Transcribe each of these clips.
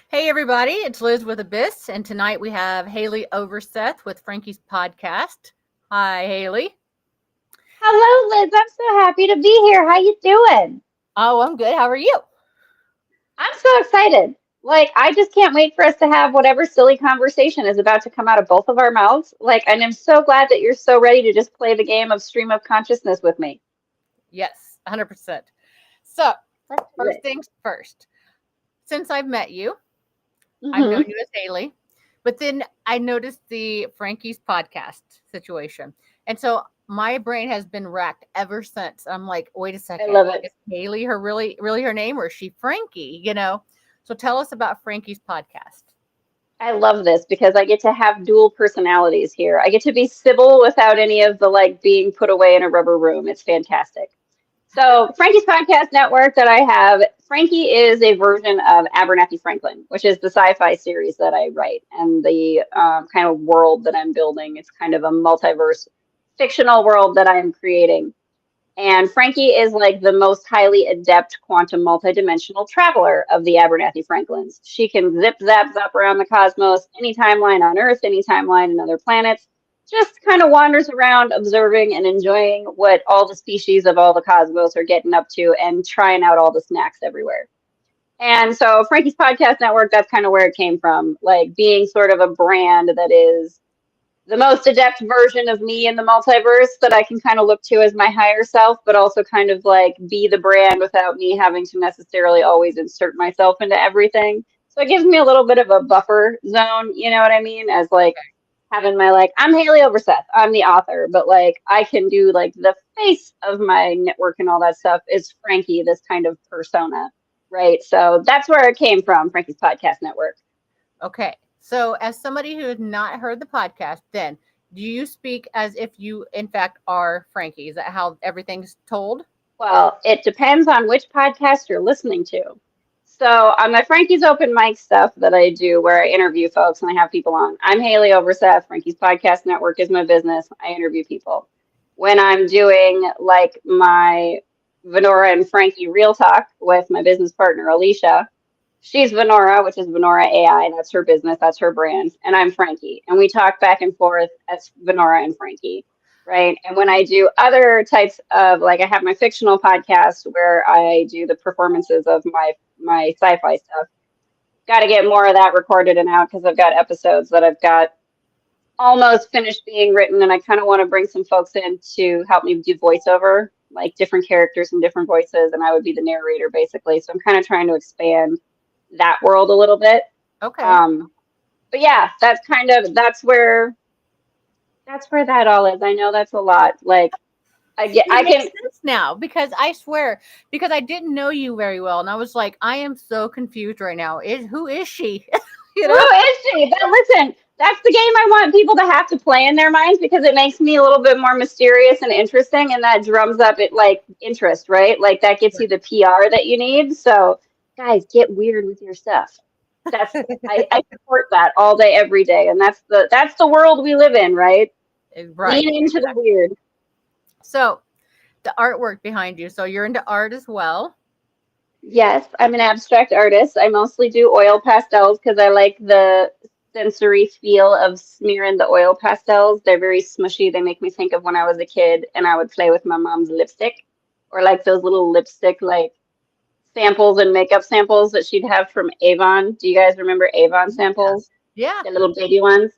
Hey everybody, it's Liz with Abyss, and tonight we have Haleigh Overseth with Franki's podcast. Hi, Haleigh. Hello, Liz. I'm so happy to be here. How you doing? Oh, I'm good. How are you? I'm so excited. I just can't wait for us to have whatever silly conversation is about to come out of both of our mouths. And I'm so glad that you're so ready to just play the game of stream of consciousness with me. Yes, 100%. So, Let's do first it. things first. Since I've met you, I've known Hmm. you as Haleigh, but then I noticed the Franki's podcast situation. And so my brain has been racked ever since. I'm like, wait a I second. love it. Is Haleigh her really her name, or is she Franki? So tell us about Franki's podcast. I love this because I get to have dual personalities here. I get to be Sybil without any of the being put away in a rubber room. It's fantastic. So, Frankie's Podcast Network that I have, Frankie is a version of Abernathy Franklin, which is the sci-fi series that I write and the kind of world that I'm building. It's kind of a multiverse fictional world that I am creating. And Frankie is like the most highly adept quantum multidimensional traveler of the Abernathy Franklins. She can zip zap zap around the cosmos, any timeline on Earth, any timeline in other planets, just kind of wanders around observing and enjoying what all the species of all the cosmos are getting up to and trying out all the snacks everywhere. And so Frankie's Podcast Network, that's kind of where it came from, like being sort of a brand that is the most adept version of me in the multiverse that I can kind of look to as my higher self, but also kind of like be the brand without me having to necessarily always insert myself into everything. So it gives me a little bit of a buffer zone, you know what I mean? As having my I'm Haleigh Overseth, I'm the author, but I can do the face of my network and all that stuff is Frankie, this kind of persona, right? So that's where it came from, Frankie's Podcast Network. Okay. So, as somebody who has not heard the podcast, then do you speak as if you, in fact, are Frankie? Is that how everything's told? Well, it depends on which podcast you're listening to. So on my Frankie's open mic stuff that I do where I interview folks and I have people on, I'm Haleigh Overseth. Frankie's Podcast Network is my business. I interview people. When I'm doing my Venora and Frankie Real Talk with my business partner Alicia, she's Venora, which is Venora AI. That's her business, that's her brand. And I'm Frankie. And we talk back and forth as Venora and Frankie. Right. And when I do other types of I have my fictional podcast where I do the performances of my sci-fi stuff. Got to get more of that recorded and out because I've got episodes that I've got almost finished being written, and I kind of want to bring some folks in to help me do voiceover, like different characters and different voices, and I would be the narrator basically. So I'm kind of trying to expand that world a little bit. Okay. But yeah, that's where that all is. I know that's a lot. It I makes can. sense now because I swear, because I didn't know you very well. And I was like, I am so confused right now. Who is she? you Who know? is she? But listen, that's the game I want people to have to play in their minds because it makes me a little bit more mysterious and interesting, and that drums up it interest, right? Like that gets you the PR that you need. So, guys, get weird with your stuff. I support that all day, every day, and that's the world we live in, right? Right. Lean into the weird. So, the artwork behind you. So, you're into art as well. Yes, I'm an abstract artist. I mostly do oil pastels because I like the sensory feel of smearing the oil pastels. They're very smushy. They make me think of when I was a kid and I would play with my mom's lipstick or those little lipstick samples and makeup samples that she'd have from Avon. Do you guys remember Avon Yeah. samples? Yeah. The little baby ones.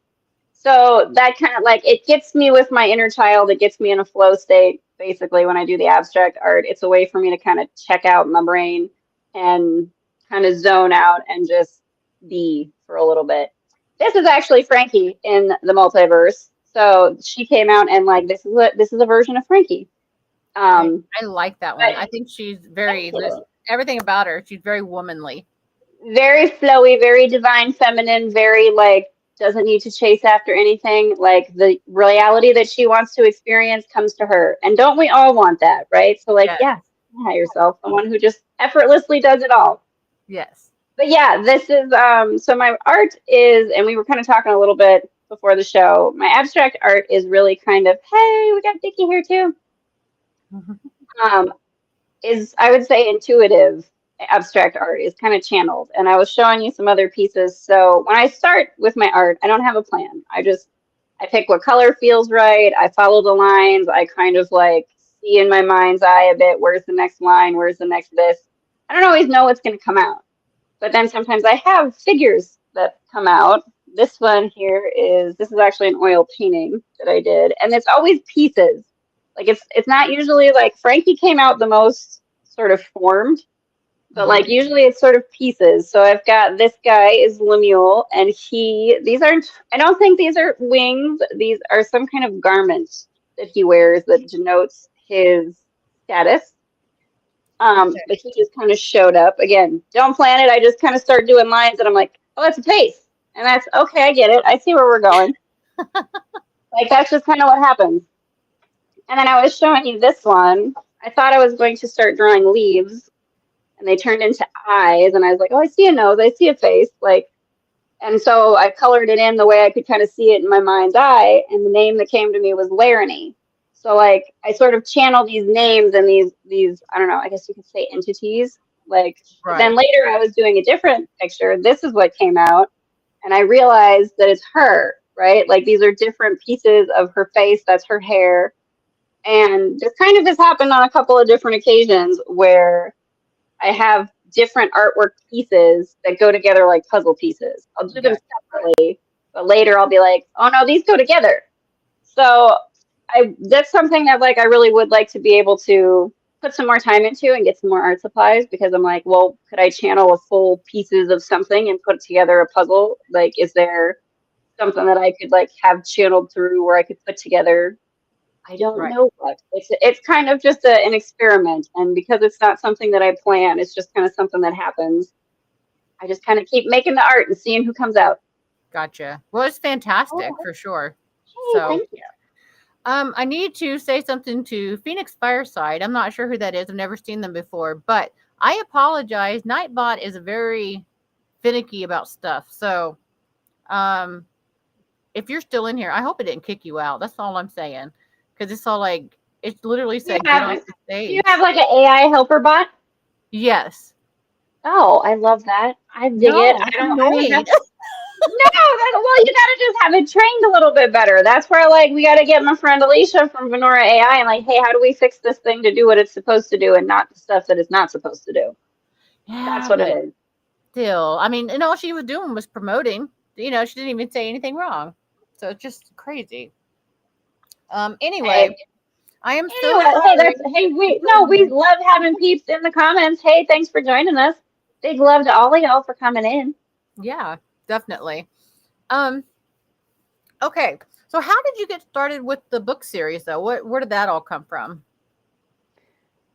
So that kind of it gets me with my inner child. It gets me in a flow state. Basically, when I do the abstract art, it's a way for me to kind of check out my brain and kind of zone out and just be for a little bit. This is actually Frankie in the multiverse. So she came out and this is a version of Frankie. Okay. Um, I like that one. but I think she's thank very, you. everything about her, she's very womanly. Very flowy, very divine feminine, very doesn't need to chase after anything. Like the reality that she wants to experience comes to her. And don't we all want that, right? So Yes. yeah, hire yourself, someone who just effortlessly does it all. Yes. But yeah, this is so my art is, and we were kind of talking a little bit before the show. My abstract art is really kind of, hey, we got Dickie here too. Um, is I would say intuitive. abstract art is kind of channeled. And I was showing you some other pieces. So when I start with my art, I don't have a plan. I pick what color feels right. I follow the lines. I kind of like see in my mind's eye a bit, where's the next line? Where's the next this? I don't always know what's going to come out. But then sometimes I have figures that come out. This is actually an oil painting that I did. And it's always pieces. Like it's not usually like Frankie came out the most sort of formed, but like usually it's sort of pieces. So I've got this guy is Lemuel, and these aren't, I don't think these are wings. These are some kind of garment that he wears that denotes his status. But he just kind of showed up. Again, don't plan it. I just kind of start doing lines, and I'm like, oh, that's a face. And that's okay. I get it. I see where we're going. Like that's just kind of what happens. And then I was showing you this one. I thought I was going to start drawing leaves, and they turned into eyes, and I was like, oh, I see a nose, I see a face, like, and so I colored it in the way I could kind of see it in my mind's eye, and the name that came to me was Laramie. So like I sort of channel these names and these I don't know, I guess you could say entities. Like then later I was doing a different picture. This is what came out, and I realized that it's her, right? Like these are different pieces of her face, that's her hair. And this kind of has happened on a couple of different occasions where I have different artwork pieces that go together like puzzle pieces. I'll do them separately, but later I'll be like, oh no, these go together. So that's something that like I really would like to be able to put some more time into and get some more art supplies, because I'm like, well, could I channel a full pieces of something and put together a puzzle? Like, is there something that I could like have channeled through where I could put together? I don't know what. It's kind of just an experiment, and because it's not something that I plan, it's just kind of something that happens. I just kind of keep making the art and seeing who comes out. Gotcha. Well, it's fantastic for sure. Hey, thank you. I need to say something to Phoenix Fireside. I'm not sure who that is. I've never seen them before, but I apologize. Nightbot is very finicky about stuff. So, if you're still in here, I hope it didn't kick you out. That's all I'm saying. Because it's all like, it literally said, get off the stage. Do you have like an AI helper bot? Yes. Oh, I love that. I dig it. I don't know. Well, you gotta just have it trained a little bit better. That's where like we gotta get my friend Alicia from Venora AI and like, hey, how do we fix this thing to do what it's supposed to do and not the stuff that it's not supposed to do? Yeah, that's what it is. Still, I mean, and all she was doing was promoting. You know, she didn't even say anything wrong. So it's just crazy. Anyway, I am we love having peeps in the comments. Hey, thanks for joining us. Big love to all of y'all for coming in. Yeah, definitely. Okay, so how did you get started with the book series, though? Where did that all come from?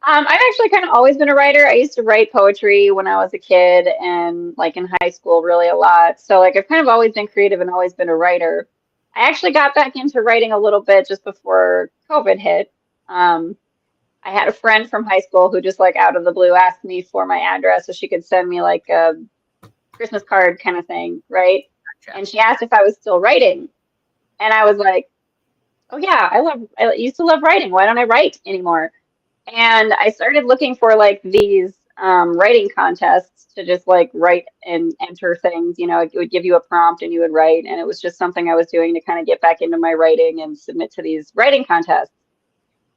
I've actually kind of always been a writer. I used to write poetry when I was a kid and like in high school really a lot. So like I've kind of always been creative and always been a writer. I actually got back into writing a little bit just before COVID hit. I had a friend from high school who just like out of the blue asked me for my address so she could send me like a Christmas card kind of thing, right? Gotcha. And she asked if I was still writing. And I was like, oh yeah, I used to love writing. Why don't I write anymore? And I started looking for like these writing contests to just like write and enter things. You know, it would give you a prompt and you would write. And it was just something I was doing to kind of get back into my writing and submit to these writing contests.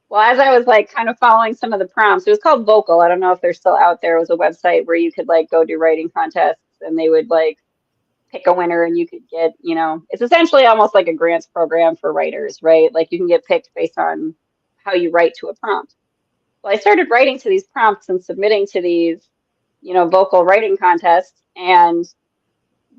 Well, as I was like kind of following some of the prompts, it was called Vocal. I don't know if they're still out there. It was a website where you could like go do writing contests and they would like pick a winner and you could get, you know, it's essentially almost like a grants program for writers, right? Like you can get picked based on how you write to a prompt. Well, I started writing to these prompts and submitting to these, you know, vocal writing contests, and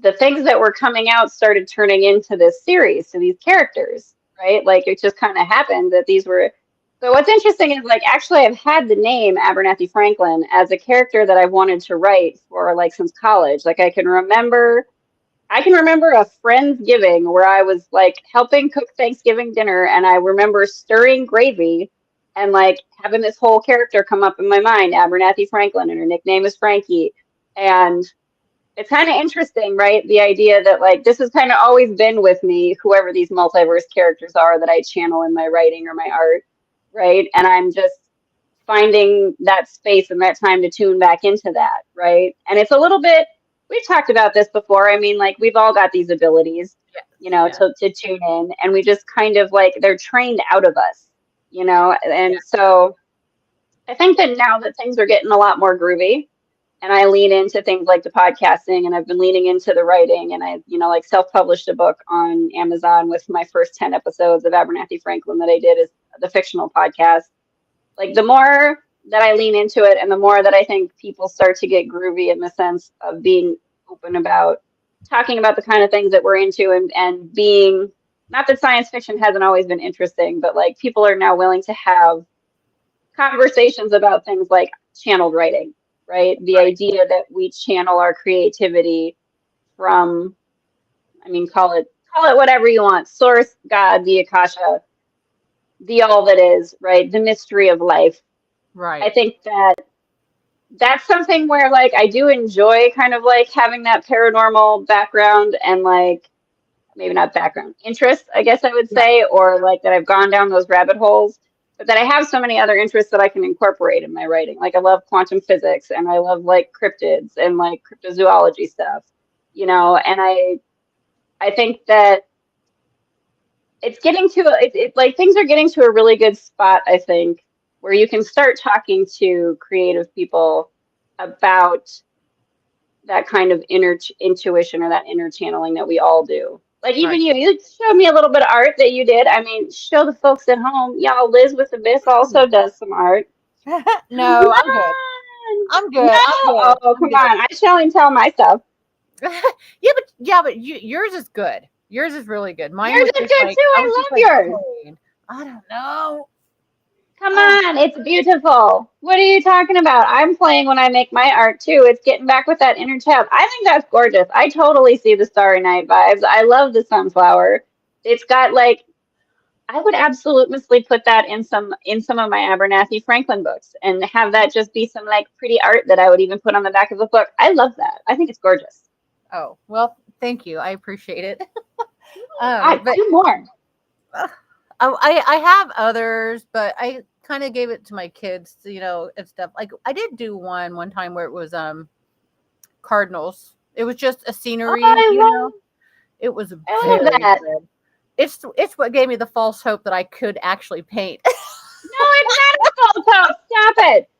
the things that were coming out started turning into this series, to these characters, right? Like it just kind of happened that these were. So what's interesting is like actually I've had the name Abernathy Franklin as a character that I wanted to write for like since college. Like I can remember a Friendsgiving where I was like helping cook Thanksgiving dinner, and I remember stirring gravy and like having this whole character come up in my mind, Abernathy Franklin, and her nickname is Franki. And it's kind of interesting, right? The idea that like this has kind of always been with me, whoever these multiverse characters are that I channel in my writing or my art, right? And I'm just finding that space and that time to tune back into that, right? And it's a little bit, we've talked about this before. I mean, like we've all got these abilities, Yes. you know, Yes. to tune in, and we just kind of like they're trained out of us, you know. And so I think that now that things are getting a lot more groovy, and I lean into things like the podcasting, and I've been leaning into the writing, and I, you know, like self-published a book on Amazon with my first 10 episodes of Abernathy Franklin that I did as the fictional podcast. Like the more that I lean into it and the more that I think people start to get groovy in the sense of being open about talking about the kind of things that we're into, and being, not that science fiction hasn't always been interesting, but like people are now willing to have conversations about things like channeled writing, right? The Right. idea that we channel our creativity from, I mean, call it whatever you want, source, God, the Akasha, the all that is, right? The mystery of life. I Right. think that that's something where like I do enjoy kind of like having that paranormal background, and like maybe not background interest, I guess I would Yeah. say, or like that I've gone down those rabbit holes, but that I have so many other interests that I can incorporate in my writing. Like I love quantum physics, and I love like cryptids and like cryptozoology stuff, you know, and I think that it's getting to like things are getting to a really good spot, I think, where you can start talking to creative people about that kind of inner intuition or that inner channeling that we all do. Like even Right. you showed me a little bit of art that you did. I mean, show the folks at home. Y'all, Liz with Abyss also does some art. Come No, I'm good. on. I'm No. good. I'm good. Oh, I'm come good. on. I shall and tell my stuff. Yeah, but yours is good. Yours is really good. Mine Yours was is just good like too. I was I just love like yours. plain. I don't know. Come Oh, on, it's beautiful. What are you talking about? I'm playing when I make my art too. It's getting back with that inner child. I think that's gorgeous. I totally see the Starry Night vibes. I love the sunflower. It's got like, I would absolutely put that in some of my Abernathy Franklin books and have that just be some like pretty art that I would even put on the back of the book. I love that. I think it's gorgeous. oh, well, thank you. I appreciate it. I But do more. uh, I have others, but I kind of gave it to my kids, and stuff. Like I did do one time where it was cardinals. It was just a Oh, scenery. It was I love very that. good. It's what gave me the false hope that I could actually paint. No, it's not a false hope. Stop it.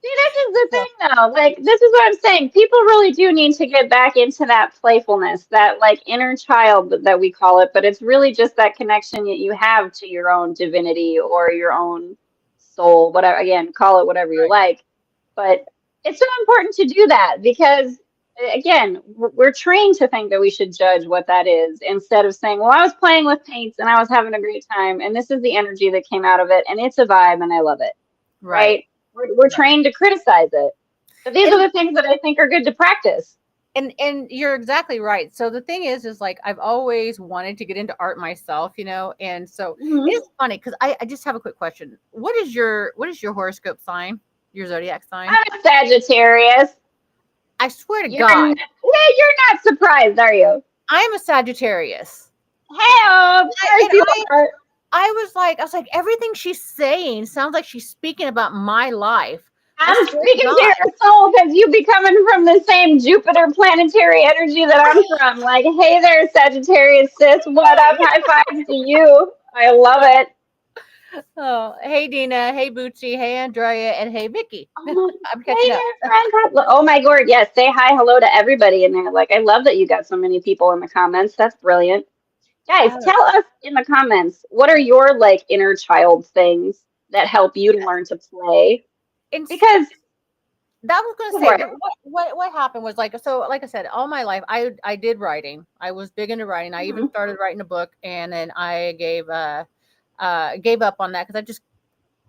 See, this is the So, thing, though. Like, this is what I'm saying. People really do need to get back into that playfulness, that like inner child that we call it. But it's really just that connection that you have to your own divinity or your own soul, whatever. Again, call it whatever you right, like. But it's so important to do that because, again, we're trained to think that we should judge what that is instead of saying, well, I was playing with paints and I was having a great time, and this is the energy that came out of it, and it's a vibe, and I love it. right, Right? We're right. trained to criticize it. But these are And the things that I think are good to practice. and you're exactly right. So the thing is like I've always wanted to get into art myself, and so Mhm. it's funny because I just have a quick question. What is your horoscope sign? Your zodiac sign? I'm a Sagittarius. I swear to You're God, yeah, you're not surprised, are you? I am a Sagittarius. Hey, And parse you apart. I was like, everything she's saying sounds like she's speaking about my life. I I'm swear to speaking to God. your soul because you be coming from the same Jupiter planetary energy that I'm from. Like, hey there, Sagittarius sis. What up? High fives to you. I love it. Oh, hey Dina, hey Bootsy, hey Andrea, and hey Vicky. Oh, I'm catching hey up. there, friend. Oh my God. Yes. Say hi, hello to everybody in there. Like, I love that you got so many people in the comments. That's brilliant. Guys, Oh, tell us in the comments, what are your like inner child things that help you to learn to play? and Because that was going to go say for that it. what happened was like, so like I said, all my life I did writing. I was big into writing. I even Mhm. started writing a book, and then I gave up on that because I just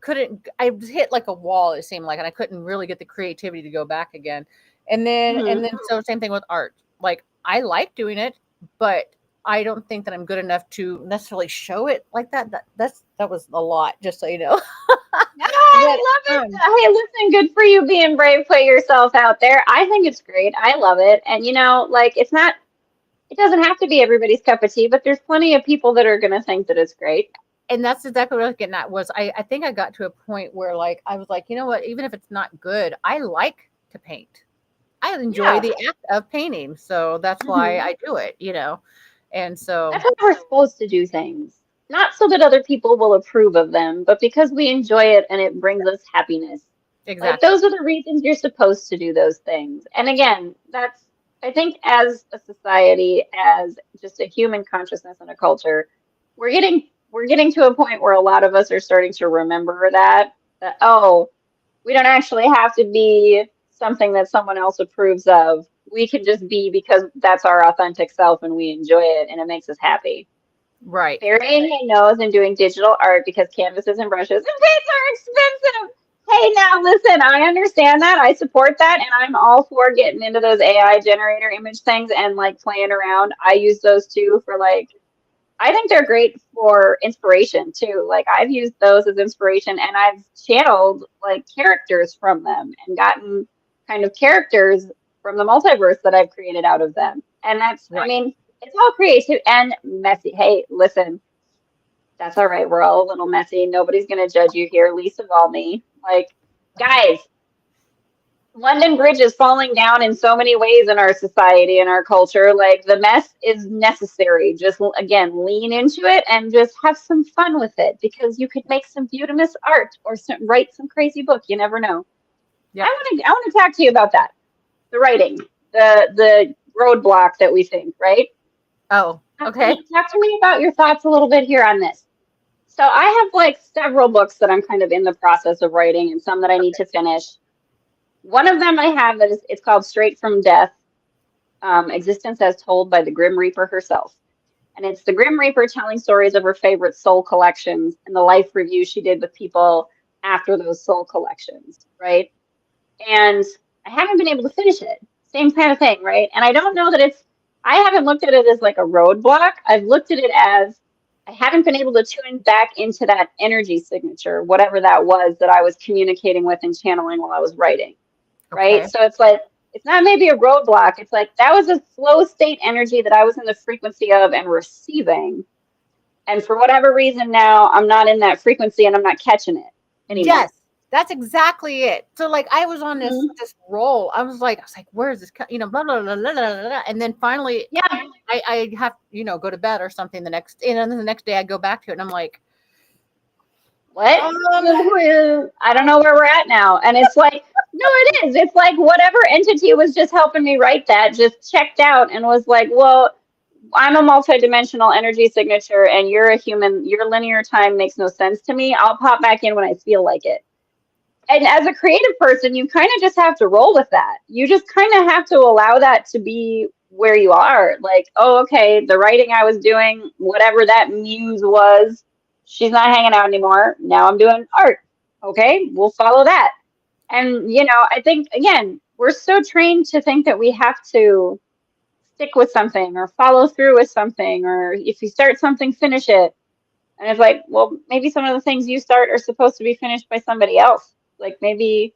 couldn't. I hit like a wall, it seemed like, and I couldn't really get the creativity to go back again. And then Mhm. so same thing with art. Like I like doing it, but I don't think that I'm good enough to necessarily show it like that. That was a lot, just so you know. No, I But love it. Hey, listen, good for you being brave, put yourself out there. I think it's great. I love it. And like it's not, it doesn't have to be everybody's cup of tea, but there's plenty of people that are going to think that it's great. And that's exactly what I was getting at was I think I got to a point where like I was like, you know what, even if it's not good, I like to paint. I enjoy Yeah. the act of painting. So that's why Mhm. I do it, And so That's how we're supposed to do things. Not so that other people will approve of them, but because we enjoy it and it brings us happiness. Like exactly. those are the reasons you're supposed to do those things. And again, that's I think as a society, as just a human consciousness and a culture, we're getting to a point where a lot of us are starting to remember that oh, we don't actually have to be something that someone else approves of. We can just be because that's our authentic self and we enjoy it and it makes us happy. Right. Burying my nose and doing digital art because canvases and brushes and paints are expensive. Hey, now listen, I understand that. I support that. And I'm all for getting into those AI generator image things and like playing around. I use those too for like I think they're great for inspiration too. Like I've used those as inspiration and I've channeled like characters from them and gotten kind of characters from the multiverse that I've created out of them. And that's, I Right. mean, it's all creative and messy. Hey, listen, that's all right. We're all a little messy. Nobody's going to judge you here, least of all me. Like, guys, London Bridge is falling down in so many ways in our society and our culture. Like the mess is necessary. Just again, lean into it and just have some fun with it because you could make some beautiful art or write some crazy book. You never know. Yep. I want to talk to you about that. The writing, the roadblock that we think, right? Oh, okay. Talk to me about your thoughts a little bit here on this. So I have like several books that I'm kind of in the process of writing and some that I need to finish. One of them I have that is it's called Straight from Death, Existence as Told by the Grim Reaper herself. And it's the Grim Reaper telling stories of her favorite soul collections and the life review she did with people after those soul collections, right? And I haven't been able to finish it. Same kind of thing, right? And I don't know that I haven't looked at it as like a roadblock. I've looked at it as I haven't been able to tune back into that energy signature, whatever that was that I was communicating with and channeling while I was writing, right? Okay. So it's like, it's not maybe a roadblock. It's like that was a flow state energy that I was in the frequency of and receiving. And for whatever reason now, I'm not in that frequency and I'm not catching it anymore. Yes, that's exactly it. So like I was on this Mhm. this roll. I was like, where is this? Blah blah blah blah blah. Blah. And then finally, Yeah. I have go to bed or something the next, and then the next day I go back to it, and I'm like, What? um, I don't know where we're at now. And it's like, no, it is. It's like whatever entity was just helping me write that just checked out and was like, well, I'm a multidimensional energy signature and you're a human. Your linear time makes no sense to me. I'll pop back in when I feel like it. And as a creative person, you kind of just have to roll with that. You just kind of have to allow that to be where you are. Like, oh, okay, the writing I was doing, whatever that muse was, she's not hanging out anymore. Now I'm doing art. Okay, we'll follow that. And, I think, again, we're so trained to think that we have to stick with something or follow through with something, or if you start something, finish it. And it's like, well, maybe some of the things you start are supposed to be finished by somebody else. Like maybe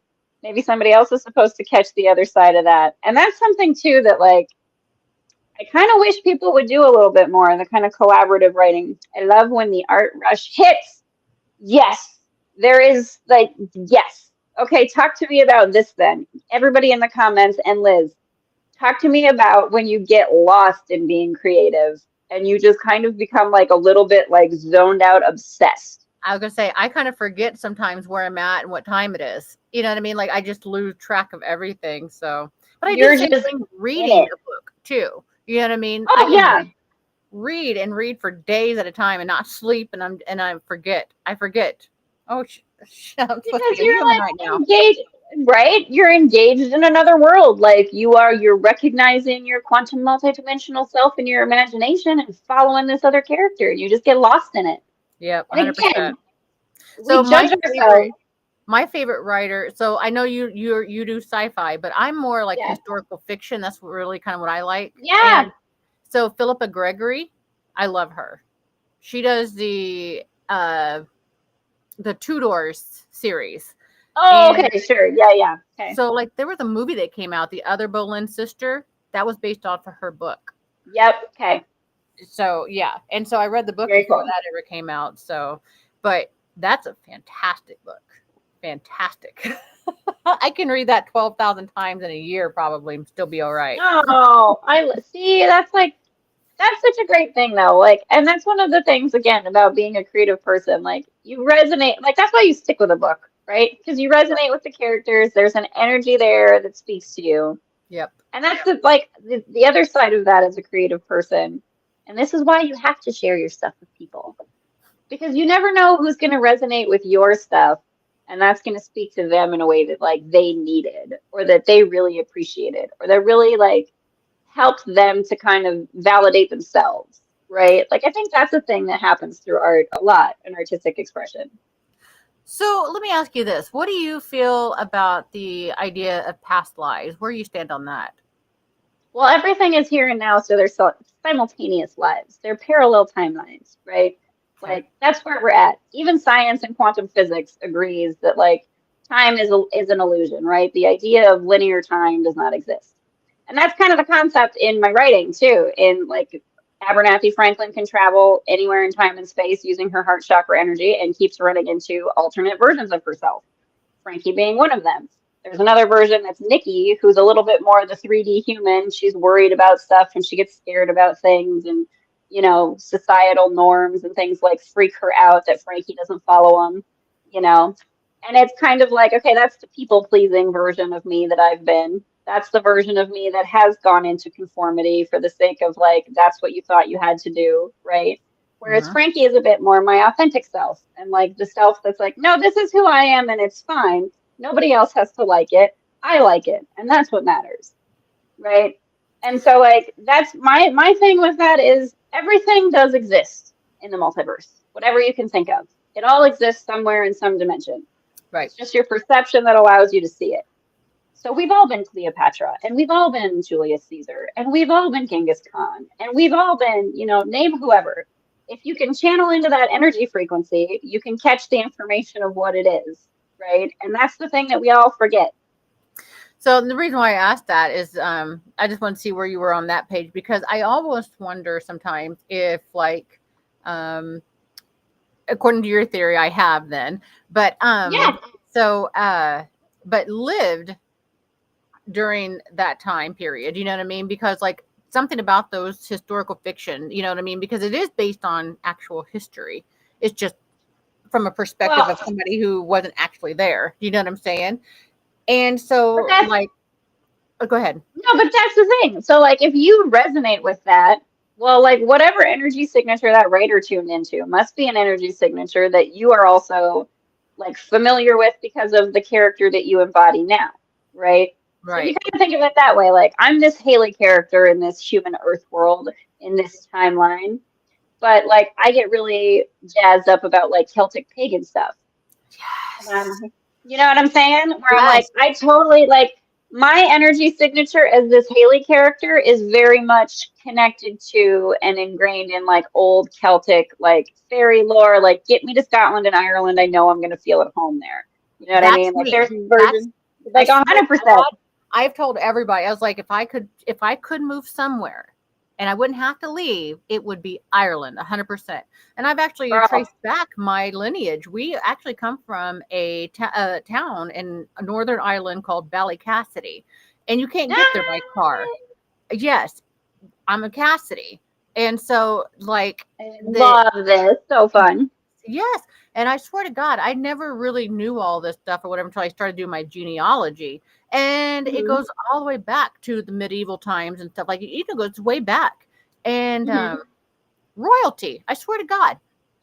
somebody else is supposed to catch the other side of that. And that's something too that like I kind of wish people would do a little bit more, the kind of collaborative writing. I love when the art rush hits. Yes. There is like yes. Okay, talk to me about this then. Everybody in the comments and Liz, talk to me about when you get lost in being creative and you just kind of become like a little bit like zoned out, obsessed. I was gonna say I kind of forget sometimes where I'm at and what time it is. You know what I mean? Like I just lose track of everything. So, but I do the You're same just thing in reading it. a book too. You know what I mean? I Oh can yeah, read and read for days at a time and not sleep, and I forget. I forget. Oh, I'm supposed to because be a you're human like right now. engaged, right? You're engaged in another world. Like you're recognizing your quantum multidimensional self in your imagination and following this other character. You just get lost in it. Yep, And 100%. again, So we judge ourselves. my favorite writer. So I know you do sci-fi, but I'm more like Yeah. historical fiction. That's really kind of what I like. Yeah. And so Philippa Gregory, I love her. She does the Tudors series. Oh, And okay, sure. Yeah, yeah. Okay. so like there was a movie that came out, The Other Boleyn Sister, that was based off of her book. Yep. Okay. So yeah, and so I read the book Very before cool. that ever came out. So, but that's a fantastic book. Fantastic. I can read that 12,000 times in a year probably and still be all right. No, I see. That's such a great thing though. Like, and that's one of the things again about being a creative person. Like, you resonate. Like, that's why you stick with a book, right? Because you resonate with the characters. There's an energy there that speaks to you. Yep. And that's the other side of that as a creative person. And this is why you have to share your stuff with people because you never know who's going to resonate with your stuff. And that's going to speak to them in a way that like they needed or that they really appreciated or that really like helped them to kind of validate themselves, right? Like, I think that's a thing that happens through art a lot, an artistic expression. So let me ask you this. What do you feel about the idea of past lives? Where do you stand on that? Well, everything is here and now, so they're simultaneous lives. They're parallel timelines, right? Okay. Like that's where we're at. Even science and quantum physics agrees that like time is an illusion, right? The idea of linear time does not exist. And that's kind of the concept in my writing too. In like Abernathy Franklin can travel anywhere in time and space using her heart chakra energy and keeps running into alternate versions of herself. Franki being one of them. There's another version that's Nikki, who's a little bit more the 3D human. She's worried about stuff and she gets scared about things and, you know, societal norms and things like freak her out that Franki doesn't follow them, you know. And it's kind of like, okay, that's the people pleasing version of me that I've been. That's the version of me that has gone into conformity for the sake of like, that's what you thought you had to do, right? Whereas Hmm. Franki is a bit more my authentic self and like the self that's like, no, this is who I am and it's fine. Nobody else has to like it. I like it. And that's what matters. Right. And so like that's my thing with that is everything does exist in the multiverse. Whatever you can think of. It all exists somewhere in some dimension. Right. It's just your perception that allows you to see it. So we've all been Cleopatra, and we've all been Julius Caesar, and we've all been Genghis Khan, and we've all been, you know, name whoever. If you can channel into that energy frequency, you can catch the information of what it is, right? And that's the thing that we all forget. So the reason why I asked that is I just want to see where you were on that page because I almost wonder sometimes if like um according to your theory I have then but Yeah. so but lived during that time period, you know what I mean? Because like something about those historical fiction, you know what I mean? Because it is based on actual history. It's just from a perspective Well, of somebody who wasn't actually there. You know what I'm saying? And but so that's like oh, go ahead. no, but that's the thing. So like if you resonate with that, well, like whatever energy signature that writer tuned into must be an energy signature that you are also like familiar with because of the character that you embody now, right? So if you Right. kind of think of it that way, like I'm this Haleigh character in this human Earth world in this timeline, but like I get really jazzed up about like Celtic pagan stuff. And Yes. you know what I'm saying? Where I'm like, Yes. I totally like my energy signature as this Haleigh character is very much connected to and ingrained in like old Celtic, like fairy lore. Like, get me to Scotland and Ireland. I know I'm going to feel at home there. You know what I That's mean? Like, me. there's a That's version, I like swear to 100%. God, I've told everybody, I was like, if I could move somewhere and I wouldn't have to leave, it would be Ireland, 100%. And I've actually Girl. traced back my lineage. We actually come from a town in Northern Ireland called Ballycassidy, and you can't get there by car. Yes, I'm a Cassidy, and so like I the love this. So fun. yes, and I swear to God, I never really knew all this stuff or whatever until I started doing my genealogy, and it Hmm. goes all the way back to the medieval times and stuff like it even goes way back, and Hmm. royalty. I swear to God,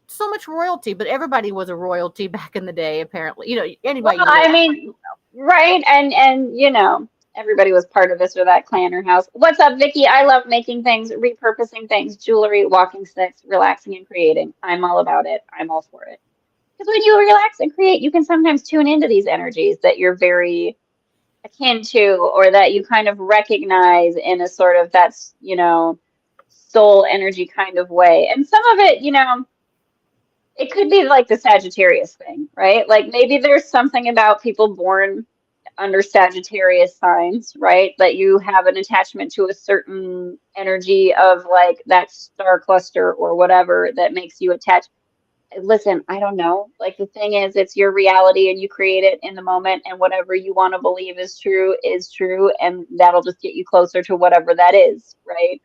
so much royalty, but everybody was a royalty back in the day. Apparently, you know, Well, anybody you know. I mean, right, and you know, everybody was part of this or that clan or house. What's up, Vicky? I love making things, repurposing things, jewelry, walking sticks, relaxing and creating. I'm all about it. I'm all for it. Because when you relax and create, you can sometimes tune into these energies that you're very akin to, or that you kind of recognize in a sort of that's, you know, soul energy kind of way. And some of it, you know, it could be like the Sagittarius thing, right? Like maybe there's something about people born under Sagittarius signs, right? That you have an attachment to a certain energy of like that star cluster or whatever that makes you attach. Listen, I don't know. Like the thing is, it's your reality and you create it in the moment, and whatever you want to believe is true, and that'll just get you closer to whatever that is, right?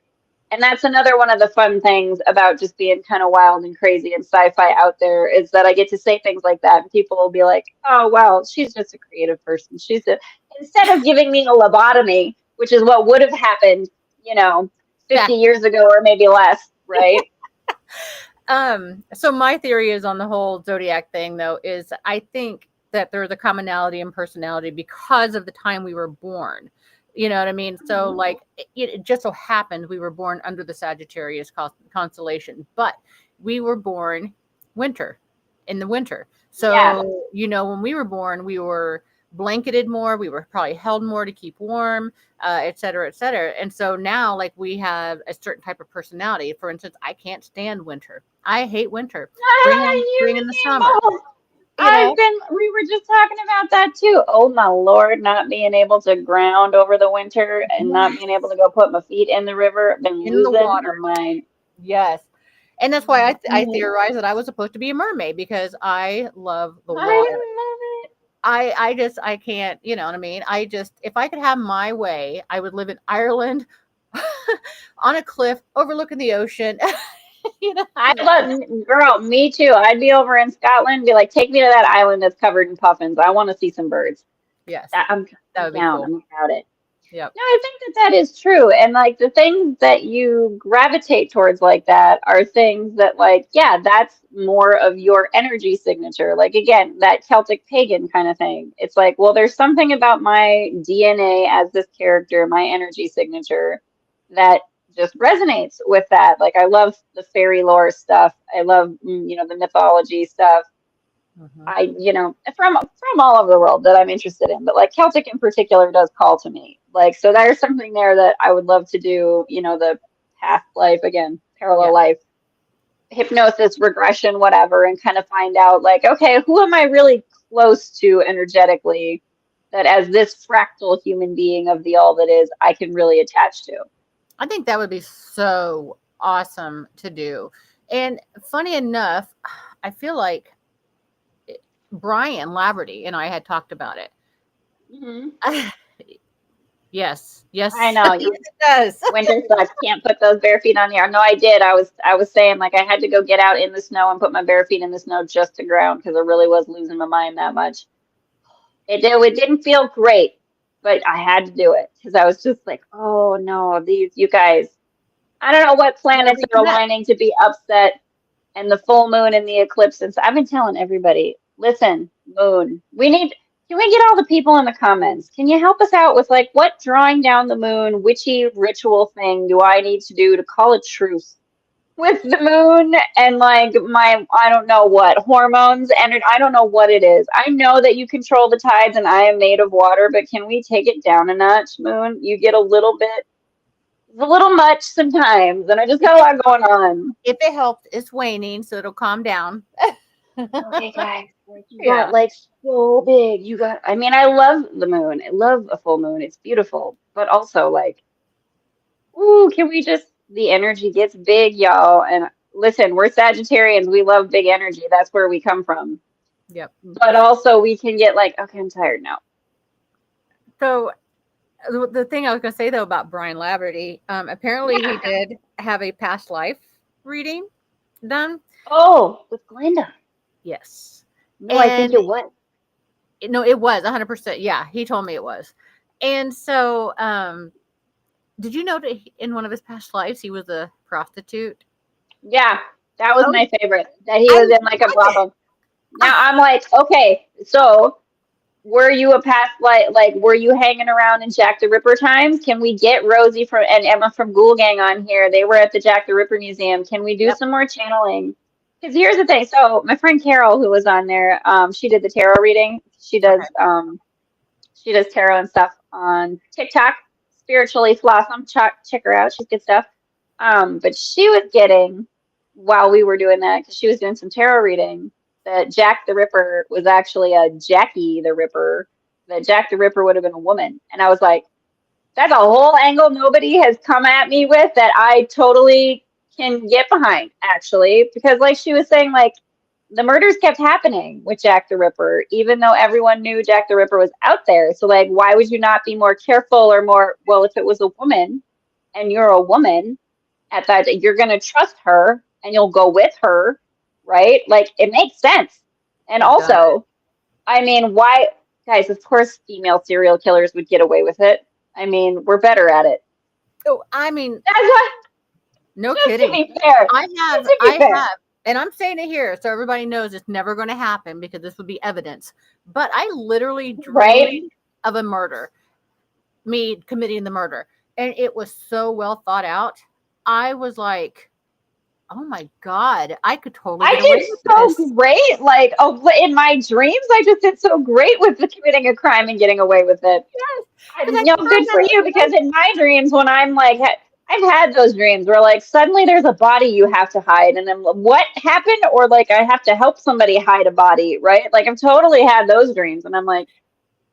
And that's another one of the fun things about just being kind of wild and crazy and sci-fi out there is that I get to say things like that, and people will be like, "Oh, wow, she's just a creative person." Instead of giving me a lobotomy, which is what would have happened, 50 Back. years ago or maybe less, right? So my theory is on the whole zodiac thing, though, is I think that there's a commonality in personality because of the time we were born. You know what I mean? So, like, it just so happened we were born under the Sagittarius constellation, but we were born winter, in the winter. Yeah. So, when we were born, we were blanketed more, we were probably held more to keep warm, et cetera, et cetera. And so now, like, we have a certain type of personality. For instance, I can't stand winter. I hate winter. You Bring in the and me summer. both. You know, We were just talking about that too. Oh my Lord, not being able to ground over the winter and not being able to go put my feet in the river, been in the losing water. my mind. Yes. And that's why I Mhm. theorized that I was supposed to be a mermaid because I love the I water. love it. I can't, you know what I mean? I just, if I could have my way, I would live in Ireland on a cliff overlooking the ocean. you know, I love, girl, me too. I'd be over in Scotland, be like, take me to that island that's covered in puffins. I want to see some birds. yes, That, I'm, that I'm would be down. cool. I'm about it. Yep. No, I think that that is true. And like the things that you gravitate towards like that are things that like, yeah, that's more of your energy signature. Like again, that Celtic pagan kind of thing. It's like, well, there's something about my DNA as this character, my energy signature that just resonates with that. Like I love the fairy lore stuff. I love, the mythology stuff. Hmm. From all over the world that I'm interested in, but like Celtic in particular does call to me. Like, so there's something there that I would love to do, the past life again, Yeah. parallel life, hypnosis, regression, whatever, and kind of find out like, okay, who am I really close to energetically that as this fractal human being of the all that is, I can really attach to. I think that would be so awesome to do. And funny enough, I feel like Brian Laverty and I had talked about it. Hmm. Yes, I yes, know yes, you it does. winter sucks. Can't put those bare feet on the air. No, I did. I was saying like I had to go get out in the snow and put my bare feet in the snow just to ground because I really was losing my mind that much. It didn't feel great, but I had to do it because I was just like, oh no, these you guys. I don't know what Gotta planets are reconnect. aligning to be upset and the full moon and the eclipse. And so I've been telling everybody, listen, moon, can we get all the people in the comments? Can you help us out with like what drawing down the moon, witchy ritual thing do I need to do to call a truce with the moon and like my, I don't know what, hormones and I don't know what it is. I know that you control the tides and I am made of water, but can we take it down a notch, moon? You get a little bit, it's a little much sometimes, and I just If got a it lot going on. if it helps, it's waning, so it'll calm down. Okay, guys, like you got Yeah. like so big. I mean, I love the moon. I love a full moon. It's beautiful. But also like, ooh, can we just the energy gets big, y'all. And listen, we're Sagittarians. We love big energy. That's where we come from. Yep. But also we can get like, okay, I'm tired now. So the thing I was going to say though about Brian Laverty, apparently he Yeah. did have a past life reading done. Oh, with Glenda. Yes. No, I think And it was. no, it was 100%. Yeah, he told me it was. And so, did you know that in one of his past lives he was a prostitute? Yeah, that was Oh, my favorite. That he I was love in like a it. brothel. Now Ah, I'm like, okay, so were you a past like were you hanging around in Jack the Ripper times? Can we get Rosie from and Emma from Ghoul Gang on here? They were at the Jack the Ripper Museum. Can we do yep. some more channeling? Because here's the thing. So my friend Carol, who was on there, she did the tarot reading. Okay. She does tarot and stuff on TikTok. Spiritually Blossom. Check her out. She's good stuff. But she was getting while we were doing that because she was doing some tarot reading that Jack the Ripper was actually a Jackie the Ripper that Jack the Ripper would have been a woman. And I was like, that's a whole angle nobody has come at me with that I totally can get behind, actually. Because, like she was saying, like, the murders kept happening with Jack the Ripper, even though everyone knew Jack the Ripper was out there. So, like, why would you not be more careful or more, well, if it was a woman and you're a woman at that, you're going to trust her and you'll go with her, right? Like, it makes sense. And It does. also, I mean, why, guys, of course, female serial killers would get away with it. I mean, we're better at it. Oh, I mean, That's what, no just to kidding. be fair. I Just to be fair. have, and I'm saying it here so everybody knows it's never going to happen because this would be evidence. But I literally Right? dreamed of a murder, me committing the murder, and it was so well thought out. I was like, oh my God, I could totally I get away did with so this. great. Like, oh, in my dreams, I just did so great with the committing a crime and getting away with it. Yes, I, because I you know, had good for that you, because in my dreams, when I'm like, I've had those dreams where like suddenly there's a body you have to hide, and then what happened? Or like I have to help somebody hide a body, right? Like I've totally had those dreams, and I'm like,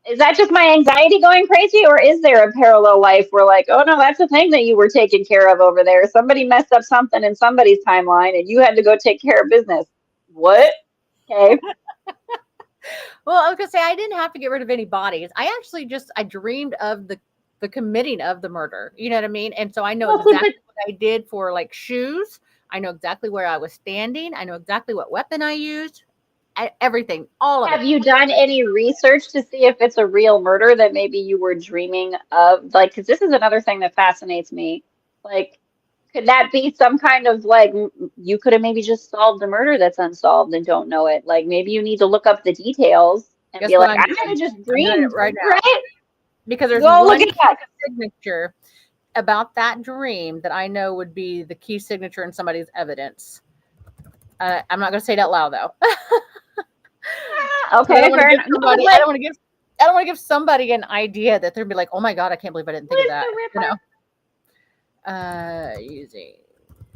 is that just my anxiety going crazy, or is there a parallel life where like, oh no, that's a thing that you were taking care of over there? Somebody messed up something in somebody's timeline, and you had to go take care of business. What? Okay. Well, I was gonna say I didn't have to get rid of any bodies. I actually just I dreamed of the committing of the murder. You know what I mean? And so I know Well, see, but exactly what I did for like shoes. I know exactly where I was standing. I know exactly what weapon I used. Everything, all of have it. you done any research to see if it's a real murder that maybe you were dreaming of? Like, because this is another thing that fascinates me. Like, could that be some kind of like you could have maybe just solved a murder that's unsolved and don't know it? Like, maybe you need to look up the details and Guess be what like, I'm I might doing? have just I'm doing dreamed, it right now right? because there's Go look one at key that. signature about that dream that I know would be the key signature in somebody's evidence. I'm not going to say it out loud though. Ah, Because I don't okay, want to fair give enough. No, somebody. I like, don't want to give. I don't want to give somebody an idea that they're gonna be like, "Oh my God, I can't believe I didn't who think of is that." the You Ripper? know. Using.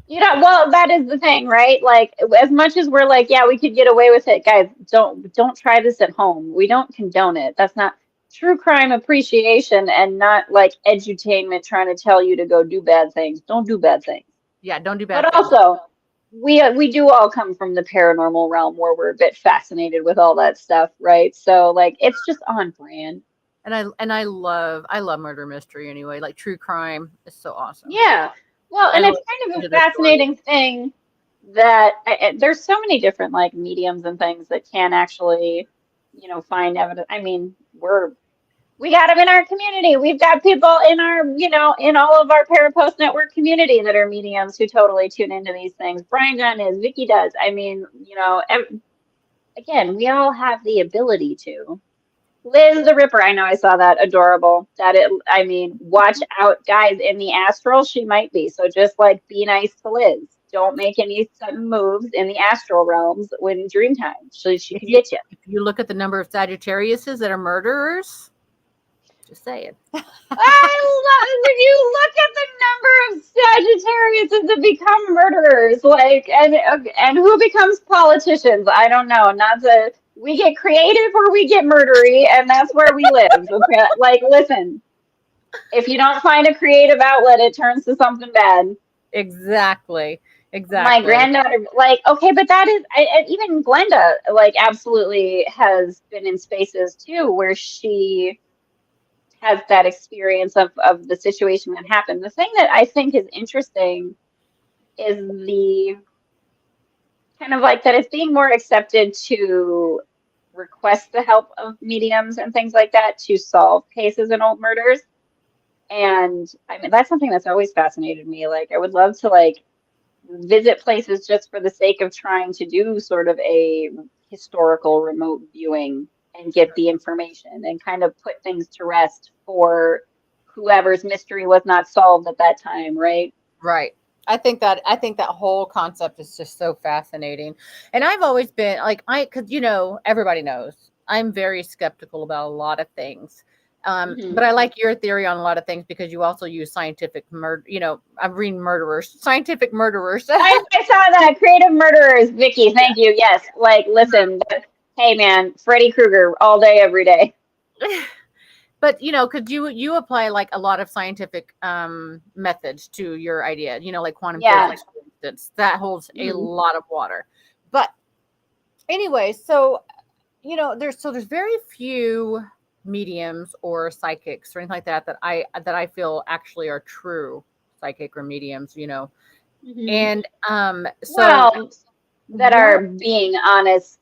You know, well, that is the thing, right? Like, as much as we're like, yeah, we could get away with it, guys, don't try this at home. We don't condone it. That's not true crime appreciation and not like edutainment trying to tell you to go do bad things. Don't do bad things. Yeah, don't do bad But things. also, we do all come from the paranormal realm where we're a bit fascinated with all that stuff, right? So like, it's just on brand. I love murder mystery anyway. Like true crime is so awesome. Yeah. Well, I and love it's kind of listening a to their stories. fascinating thing that there's so many different like mediums and things that can actually, you know, find evidence. I mean, we got them in our community. We've got people in our, you know, in all of our Parapost Network community that are mediums who totally tune into these things. Brian John is, Vicky does. I mean, you know, again, we all have the ability to. Liz the Ripper, I know I saw that. Adorable. I mean, watch out, guys, in the astral, she might be. So just like be nice to Liz. Don't make any sudden moves in the astral realms when dream time. She could get you. If you look at the number of Sagittariuses that are murderers, just saying. I love if you look at the number of Sagittariuses that become murderers, like and who becomes politicians. I don't know. Not the we get creative or we get murdery, and that's where we live. Okay? Like, listen, if you don't find a creative outlet, it turns to something bad. Exactly. My Exactly. granddaughter, like, okay, but that is, even Glenda, like, absolutely has been in spaces too where she has that experience of the situation that happened. The thing that I think is interesting is the kind of like that it's being more accepted to request the help of mediums and things like that to solve cases and old murders. And I mean, that's something that's always fascinated me. Like, I would love to like visit places just for the sake of trying to do sort of a historical remote viewing and get the information and kind of put things to rest for whoever's mystery was not solved at that time, right? Right. I think that whole concept is just so fascinating. And I've always been like cuz everybody knows I'm very skeptical about a lot of things. Hmm. But I like your theory on a lot of things because you also use scientific I'm reading murderers, scientific murderers. I saw that. Creative murderers, Vicky, thank you. Yes, like listen, hey man, Freddy Krueger all day, every day. But because you apply like a lot of scientific methods to your idea, like quantum Yeah. physics, for instance, that holds a Mhm. lot of water. But anyway, so there's very few mediums or psychics or anything like that I feel actually are true psychic or mediums. Mhm. And so Well, that one are being honest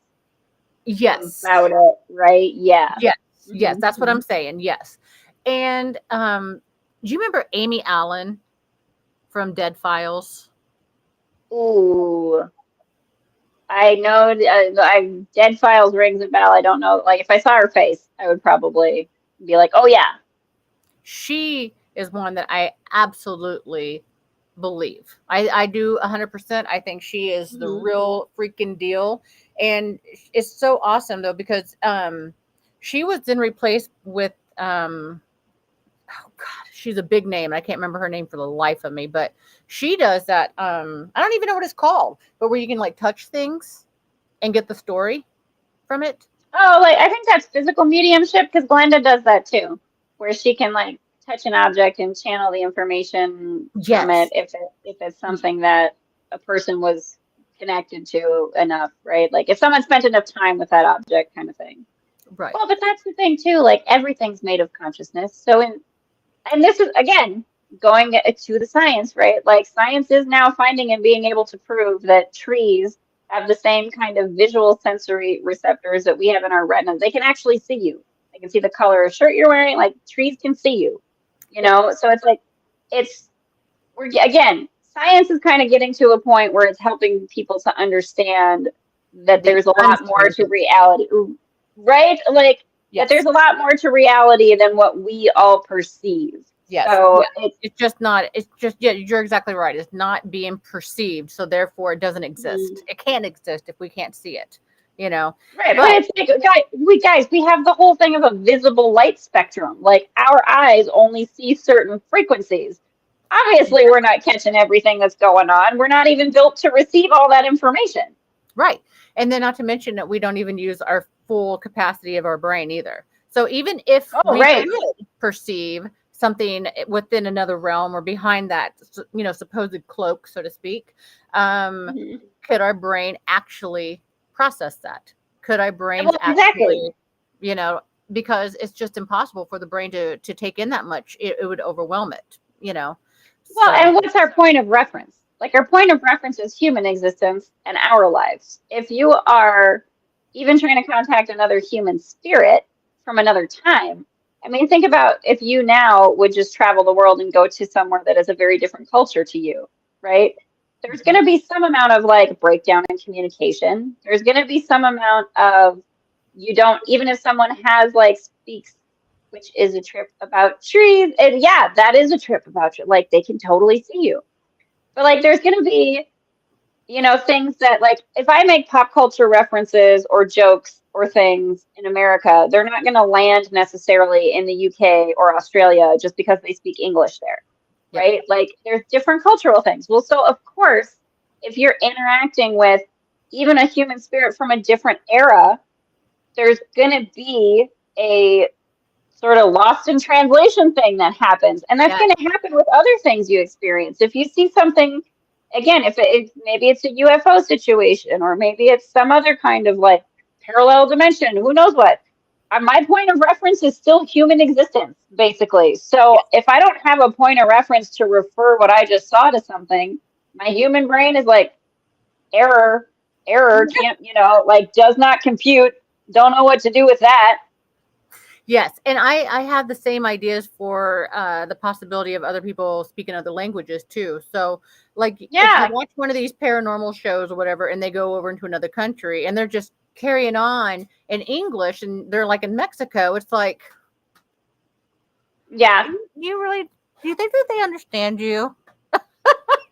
yes, about it, right? Yeah. yes, yes, Mhm. that's what I'm saying. Yes. And do you remember Amy Allen from Dead Files? Ooh, I know. Dead Files rings a bell. I don't know. Like, if I saw her face, I would probably be like, "Oh yeah." She is one that I absolutely believe. I do 100%. I think she is the Mhm. real freaking deal. And it's so awesome though, because she was then replaced with oh god, she's a big name. I can't remember her name for the life of me, but she does that. I don't even know what it's called, but where you can like touch things and get the story from it. Oh, like I think that's physical mediumship because Glenda does that too, where she can like touch an object and channel the information from it Yes. if it's something that a person was connected to enough, right? Like if someone spent enough time with that object, kind of thing. Right. Well, but that's the thing too. Like everything's made of consciousness. And this is again going to the science, right? Like science is now finding and being able to prove that trees have the same kind of visual sensory receptors that we have in our retinas. They can actually see you. They can see the color of shirt you're wearing. Like trees can see you, you Yep. know? So it's like, it's, we're again, science is kind of getting to a point where it's helping people to understand that The there's a lot more to unseen. reality, right? Like that Yes. there's a lot more to reality than what we all perceive. Yes. So Yeah. It's just not, it's just, yeah, you're exactly right. It's not being perceived. So therefore it doesn't mm, exist. It can't exist if we can't see it. right, but But it's like, guys, we have the whole thing of a visible light spectrum. Like our eyes only see certain frequencies. Obviously, we're not catching everything that's going on. We're not even built to receive all that information. right. And then not to mention that we don't even use our full capacity of our brain either. So even if Oh, we right. could perceive something within another realm or behind that, supposed cloak, so to speak, um, Mhm. could our brain actually process that? Could our brains Well, exactly. actually, you know, because it's just impossible for the brain to take in that much. It would overwhelm it. Well, So and what's our point of reference? Like our point of reference is human existence and our lives. If you are even trying to contact another human spirit from another time, I mean, think about if you now would just travel the world and go to somewhere that is a very different culture to you, right? There's going mhm. to be some amount of like breakdown in communication. There's going to be some amount of you don't, even if someone has like speaks, which is a trip about trees. And yeah, that is a trip about you. Like they can totally see you. But like there's gonna be, things that like if I make pop culture references or jokes or things in America, they're not gonna land necessarily in the UK or Australia just because they speak English there. Yep. Right? Like there's different cultural things. Well, so of course, if you're interacting with even a human spirit from a different era, there's gonna be a sort of lost in translation thing that happens. And that's Yeah. going to happen with other things you experience. If you see something, again, if maybe it's a UFO situation or maybe it's some other kind of like parallel dimension, who knows what. My point of reference is still human existence, basically. So Yes. if I don't have a point of reference to refer what I just saw to something, my human brain is like, error, error, can't, like does not compute, don't know what to do with that. Yes, and I have the same ideas for the possibility of other people speaking other languages too. So, like, if you Yeah, watch one of these paranormal shows or whatever, and they go over into another country and they're just carrying on in English, and they're like in Mexico, it's like, yeah. you really do you think that they understand you?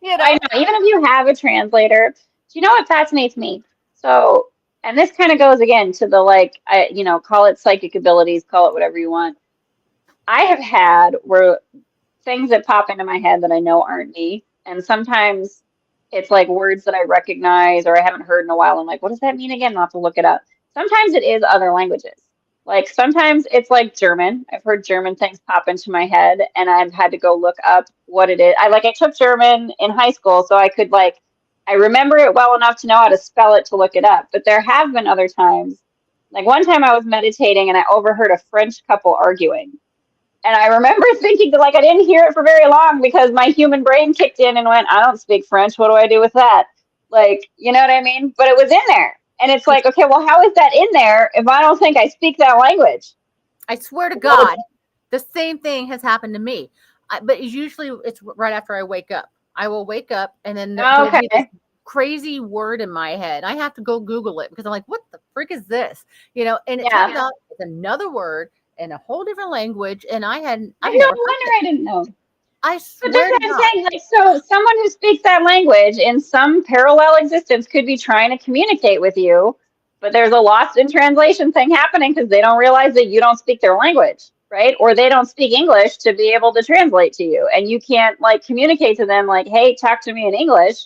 You I know? know, even if you have a translator, do you know what fascinates me? So, and this kind of goes again to the like, call it psychic abilities, call it whatever you want. I have had where things that pop into my head that I know aren't me, and sometimes it's like words that I recognize or I haven't heard in a while. I'm like, what does that mean again? I'll have to look it up. Sometimes it is other languages. Like sometimes it's like German. I've heard German things pop into my head and I've had to go look up what it is. I took German in high school so I could I remember it well enough to know how to spell it to look it up. But there have been other times. Like one time I was meditating and I overheard a French couple arguing. And I remember thinking that I didn't hear it for very long because my human brain kicked in and went, I don't speak French. What do I do with that? You know what I mean? But it was in there. And it's like, okay, well, how is that in there if I don't think I speak that language? I swear to God, the same thing has happened to me. But it's right after I wake up. I will wake up and then there'll be this crazy word in my head. I have to go Google it because I'm like, what the frick is this? And it turns out it's another word in a whole different language. And I no wonder I didn't know. I swear to God. Saying, so someone who speaks that language in some parallel existence could be trying to communicate with you, but there's a lost in translation thing happening because they don't realize that you don't speak their language, right? Or they don't speak English to be able to translate to you, and you can't communicate to them hey, talk to me in English.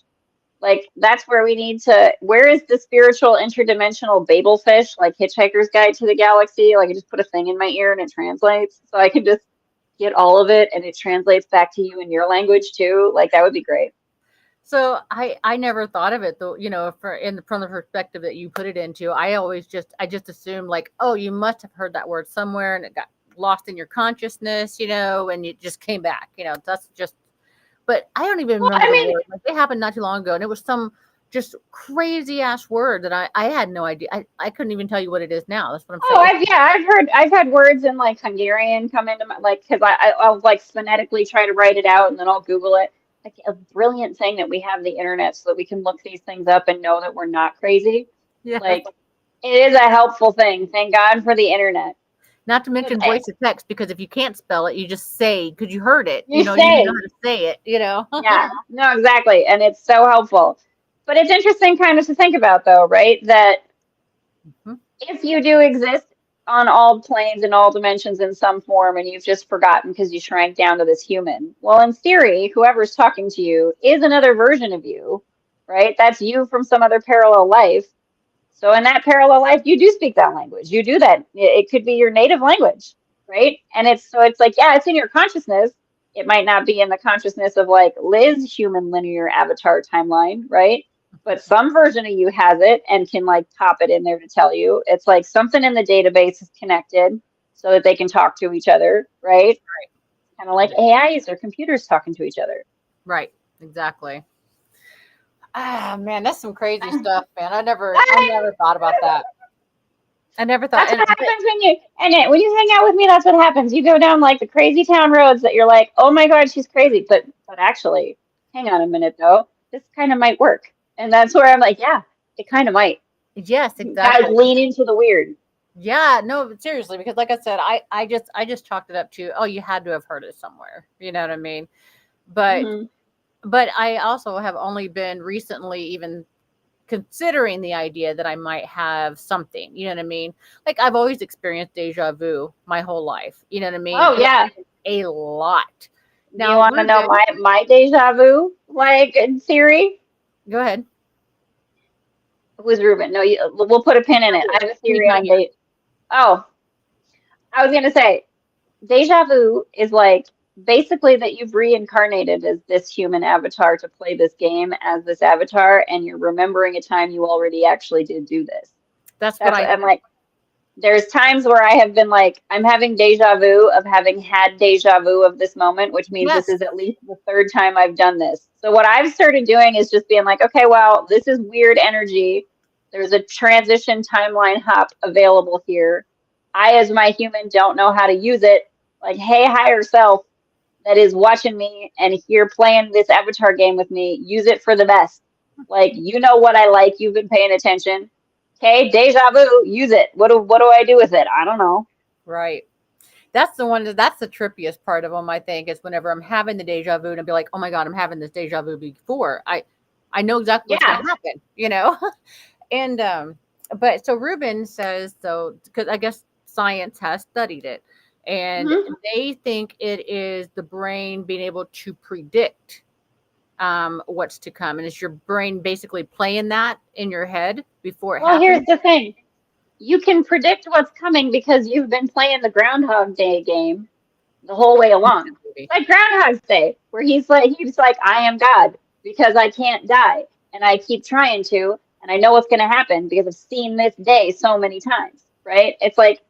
That's where we need to. Where is the spiritual interdimensional Babel fish, Hitchhiker's Guide to the Galaxy? I just put a thing in my ear and it translates, so I can just get all of it and it translates back to you in your language too. That would be great. So I never thought of it though, from the perspective that you put it into. I just assumed oh, you must have heard that word somewhere and it got lost in your consciousness, and it just came back. That's just. But I don't even remember the word. It happened not too long ago, and it was some just crazy ass word that I had no idea. I couldn't even tell you what it is now. That's what I'm saying. I've had words in Hungarian come into my because I'll phonetically try to write it out and then I'll Google it. A brilliant thing that we have the internet so that we can look these things up and know that we're not crazy. Yeah. It is a helpful thing. Thank God for the internet. Not to mention voice to text, because if you can't spell it, you just say, because you heard it. You know how to say it, Yeah, no, exactly. And it's so helpful. But it's interesting kind of to think about, though, right? That if you do exist on all planes and all dimensions in some form and you've just forgotten because you shrank down to this human, well, in theory, whoever's talking to you is another version of you, right? That's you from some other parallel life. So in that parallel life, you do speak that language. You do that. It could be your native language, right? And it's yeah, it's in your consciousness. It might not be in the consciousness of Liz human linear avatar timeline, right? But some version of you has it and can pop it in there to tell you. It's something in the database is connected so that they can talk to each other, right? Kind of like AIs or computers talking to each other. Right, exactly. Ah, man, that's some crazy stuff, man. I never thought about that. I never thought. That's what happens when you hang out with me. That's what happens. You go down the crazy town roads that you're oh my God, she's crazy. But actually, hang on a minute though. This kind of might work. And that's where I'm yeah, it kind of might. Yes, exactly. Guys, lean into the weird. Yeah, no, seriously, because like I said, I just chalked it up to, oh, you had to have heard it somewhere. You know what I mean? But but I also have only been recently even considering the idea that I might have something. You know what I mean? I've always experienced deja vu my whole life. You know what I mean? Oh yeah, a lot. Now, you want to know my deja vu in theory? Go ahead. Who's Ruben? No, we'll put a pin in it. I have a theory on deja. Oh, I was gonna say, deja vu is basically that you've reincarnated as this human avatar to play this game as this avatar, and you're remembering a time you already actually did do this. That's what I'm there's times where I have been I'm having deja vu of having had deja vu of this moment, which means this is at least the third time I've done this. So what I've started doing is just being okay, well, this is weird energy. There's a transition timeline hop available here. I, as my human, don't know how to use it. Hey, higher self that is watching me and here playing this avatar game with me, use it for the best. You know what I like. You've been paying attention. Okay, deja vu, use it. What do I do with it? I don't know. Right. That's the trippiest part of them, I think, is whenever I'm having the deja vu and I'll be like, oh my God, I'm having this deja vu before. I know exactly what's going to happen, And but so Ruben says, so because I guess science has studied it, and they think it is the brain being able to predict what's to come, and it's your brain basically playing that in your head before it happens. Well, here's the thing. you can predict what's coming because you've been playing the Groundhog Day game the whole way along. Like Groundhog's Day, where he's like, I am God because I can't die. And I keep trying to, and I know what's going to happen because I've seen this day so many times, right? It's like,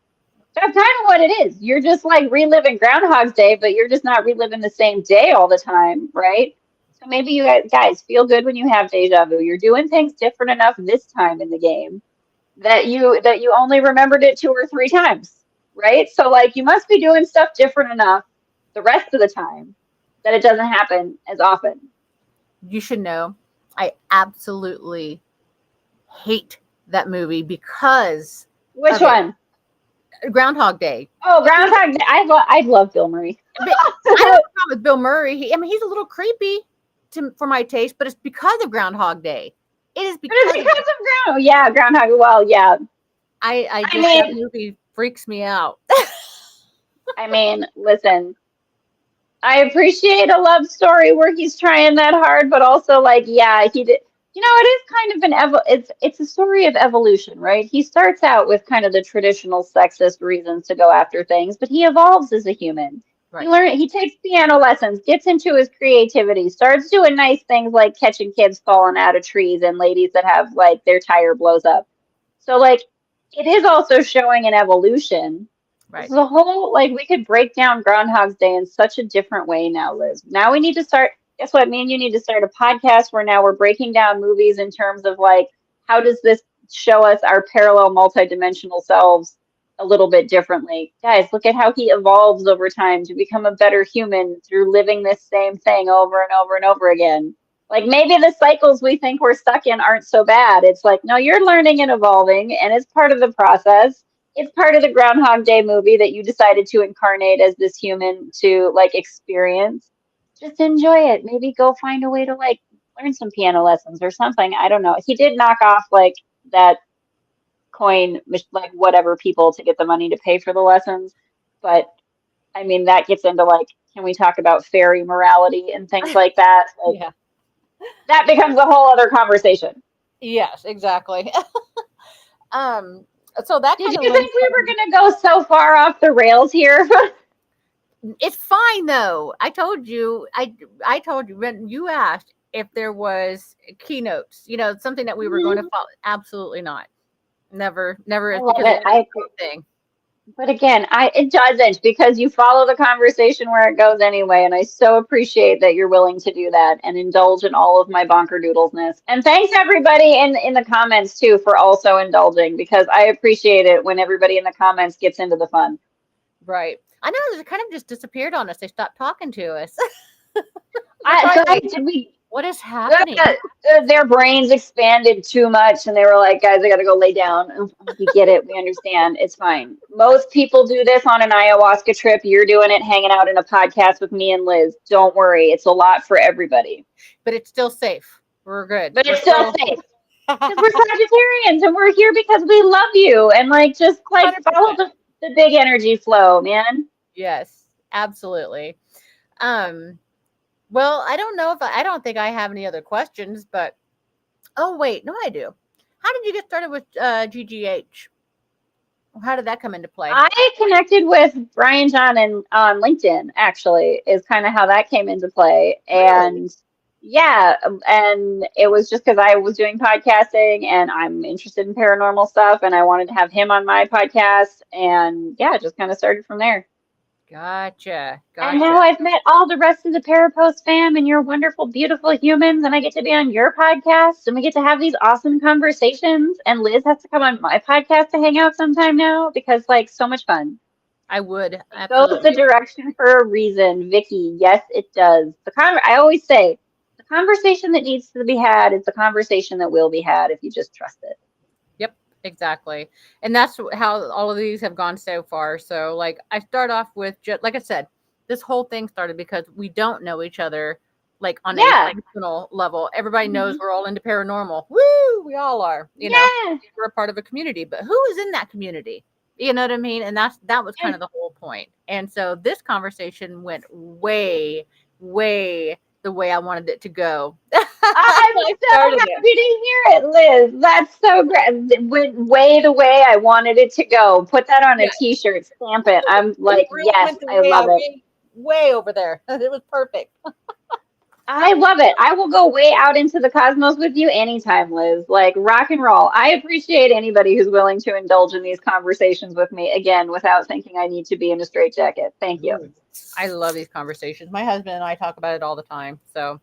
that's kind of what it is. You're just like reliving Groundhog's Day, but you're just not reliving the same day all the time, right? So maybe you guys feel good when you have deja vu. You're doing things different enough this time in the game that you only remembered it 2 or 3 times, right? So like you must be doing stuff different enough the rest of the time that it doesn't happen as often. You should know, I absolutely hate that movie because Which one? Groundhog Day. Oh, Groundhog Day. I love Bill Murray. But I don't have a problem with Bill Murray. He's a little creepy for my taste, but it's because of Groundhog Day. It is because of Groundhog. Well, yeah. That movie freaks me out. I mean, listen, I appreciate a love story where he's trying that hard, but also like, yeah, he did. You know, it is kind of it's a story of evolution, right? He starts out with kind of the traditional sexist reasons to go after things, but he evolves as a human. Right. He takes piano lessons, gets into his creativity, starts doing nice things like catching kids falling out of trees and ladies that have like their tire blows up. So like it is also showing an evolution. Right. The whole like we could break down Groundhog's Day in such a different way now, Liz. Now we need to start. Guess what? Me and you need to start a podcast where now we're breaking down movies in terms of like how does this show us our parallel multidimensional selves a little bit differently. Guys, look at how he evolves over time to become a better human through living this same thing over and over and over again. Like maybe the cycles we think we're stuck in aren't so bad. It's like, no, you're learning and evolving, and it's part of the process. It's part of the Groundhog Day movie that you decided to incarnate as this human to like experience. Just enjoy it. Maybe go find a way to like learn some piano lessons or something. I don't know. He did knock off like that coin, like whatever people to get the money to pay for the lessons. But I mean, that gets into like, can we talk about fairy morality and things like that? Like, yeah. That becomes a whole other conversation. Yes, exactly. So that did you think we were going to go so far off the rails here? It's fine though. I told you when you asked if there was keynotes, something that we were going to follow. Absolutely not. Never is because it's a thing. But again, it doesn't because you follow the conversation where it goes anyway. And I so appreciate that you're willing to do that and indulge in all of my bonker doodlesness. And thanks everybody in the comments too for also indulging because I appreciate it when everybody in the comments gets into the fun. Right. I know they kind of just disappeared on us. They stopped talking to us. What is happening? Their brains expanded too much and they were like, guys, I got to go lay down. We get it. We understand. It's fine. Most people do this on an ayahuasca trip. You're doing it hanging out in a podcast with me and Liz. Don't worry. It's a lot for everybody. But it's still safe. We're good. But it's still safe. Because we're Sagittarians and we're here because we love you. And like, just like 100%. Follow the big energy flow, man. Yes, absolutely. Well, I don't know I don't think I have any other questions, but oh wait, no, I do. How did you get started with GGH? How did that come into play? I connected with Brian John on LinkedIn, actually, is kind of how that came into play. And really? Yeah, and it was just because I was doing podcasting and I'm interested in paranormal stuff and I wanted to have him on my podcast. And yeah, it just kind of started from there. Gotcha. And now I've met all the rest of the Parapost fam and you're wonderful, beautiful humans. And I get to be on your podcast and we get to have these awesome conversations. And Liz has to come on my podcast to hang out sometime now because like so much fun. I would. It goes the direction for a reason, Vicky. Yes, it does. I always say the conversation that needs to be had is the conversation that will be had if you just trust it. Exactly. And that's how all of these have gone so far. So like I start off with just like I said, this whole thing started because we don't know each other like on a personal level. Everybody knows we're all into paranormal. Woo! We all are, you know. We're a part of a community, but who is in that community? You know what I mean? And that was kind of the whole point. And so this conversation went way, way the way I wanted it to go. I'm I so started happy it. to hear it, Liz. That's so great. It went way the way I wanted it to go. Put that on a Yeah, t-shirt, stamp it. I'm it like, really yes, went the I way love I it. way over there. It was perfect. I love it. I will go way out into the cosmos with you anytime, Liz. Like rock and roll. I appreciate anybody who's willing to indulge in these conversations with me again without thinking I need to be in a straitjacket. Thank you. Ooh, I love these conversations. My husband and I talk about it all the time. So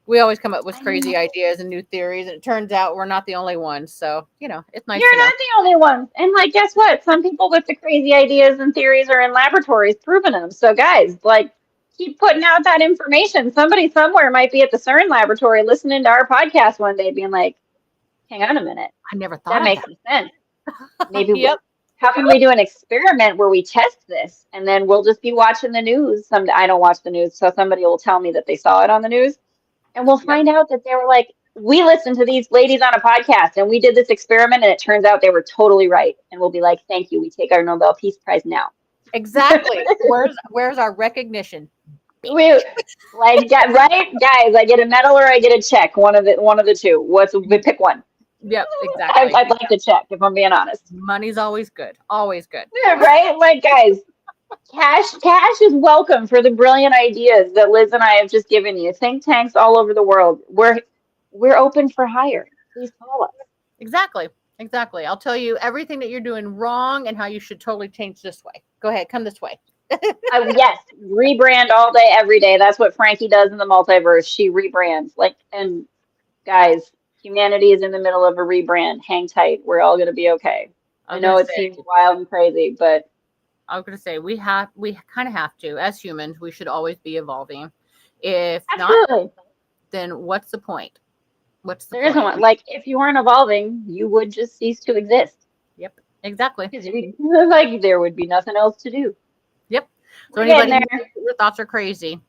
we always come up with I crazy know. ideas and new theories, and it turns out we're not the only ones. So, it's nice to You're know. not the only ones. And like, guess what? Some people with the crazy ideas and theories are in laboratories proving them. So guys, like, keep putting out that information. Somebody somewhere might be at the CERN laboratory listening to our podcast one day being like, hang on a minute. I never thought That of makes that. some sense. Maybe, Yep. how can we do an experiment where we test this? And then we'll just be watching the news. I don't watch the news, so somebody will tell me that they saw it on the news. And we'll Yep. find out that they were like, we listened to these ladies on a podcast and we did this experiment and it turns out they were totally right. And we'll be like, thank you. We take our Nobel Peace Prize now. Exactly. Where's our recognition? We like, right, guys, I get a medal or I get a check. One of the two. We pick one. Yep, exactly. I'd like to check if I'm being honest. Money's always good. Always good. Right? Like, guys, cash is welcome for the brilliant ideas that Liz and I have just given you. Think tanks all over the world. We're open for hire. Please call us. Exactly. Exactly. I'll tell you everything that you're doing wrong and how you should totally change this way. Go ahead, come this way. Yes, rebrand all day, every day. That's what Frankie does in the multiverse. She rebrands. Like, and guys, humanity is in the middle of a rebrand. Hang tight. We're all going to be okay. I I was know gonna it say seems wild and crazy, but we kind of have to, as humans, we should always be evolving. If not, absolutely. then what's the point? What's the There isn't point? one. Like, if you weren't evolving, you would just cease to exist. Yep. Exactly. Because like, there would be nothing else to do. Yep. So We're getting anybody who there. thinks your thoughts are crazy,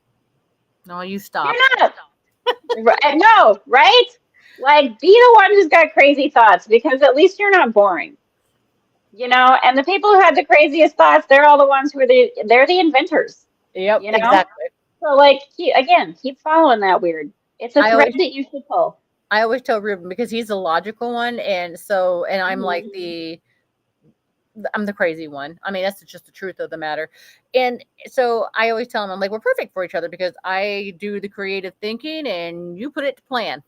no, you stop. You're not. Right? No, right? Like, be the one who's got crazy thoughts because at least you're not boring. And the people who had the craziest thoughts, they're all the ones who they're the inventors, Yep. you know? Exactly. So like keep following that weird. It's a I thread always that you should pull. I always tell Ruben because he's the logical one, and I'm like Mhm. I'm the crazy one. I mean, that's just the truth of the matter. And so I always tell him, I'm like, we're perfect for each other because I do the creative thinking and you put it to plan.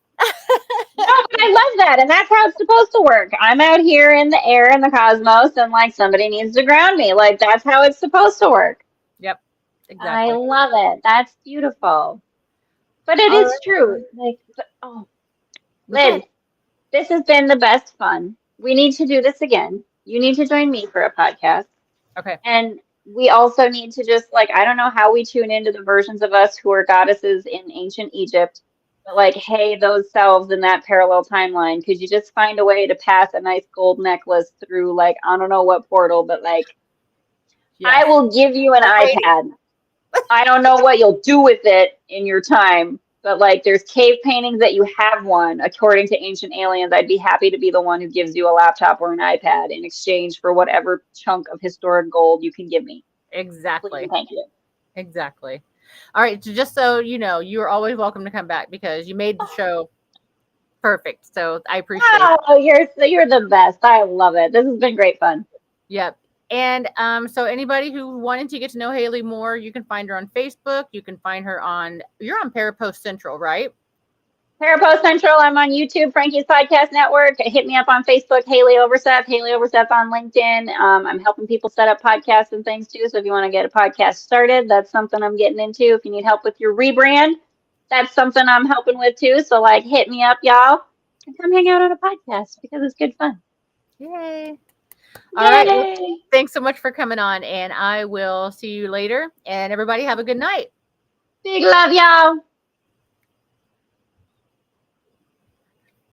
No, but I love that, and that's how it's supposed to work. I'm out here in the air in the cosmos, and like somebody needs to ground me. Like that's how it's supposed to work. Yep, I exactly. love it. That's beautiful. But it All is right. true. Like, Go ahead. Liz, this has been the best fun. We need to do this again. You need to join me for a podcast. Okay. And we also need to just like, I don't know how we tune into the versions of us who are goddesses in ancient Egypt, but like, hey, those selves in that parallel timeline, could you just find a way to pass a nice gold necklace through like, I don't know what portal, but like, Yes. I will give you an We're waiting. iPad. I don't know what you'll do with it in your time, but like there's cave paintings that you have one. According to ancient aliens, I'd be happy to be the one who gives you a laptop or an iPad in exchange for whatever chunk of historic gold you can give me. Please and Exactly. thank you. Exactly. All right. So just so you know, you are always welcome to come back because you made the show perfect. So I appreciate it. Oh, you're the best. I love it. This has been great fun. Yep. And so anybody who wanted to get to know Haleigh more, you can find her on Facebook. You can find her you're on Parapost Central, right? Parapost Central, I'm on YouTube, Frankie's Podcast Network. Hit me up on Facebook, Haleigh Overseth on LinkedIn. I'm helping people set up podcasts and things too. So if you want to get a podcast started, that's something I'm getting into. If you need help with your rebrand, that's something I'm helping with too. So like hit me up, y'all, and come hang out on a podcast because it's good fun. Yay. All right. Well, Yay! thanks so much for coming on, and I will see you later. And everybody have a good night. Big love, y'all.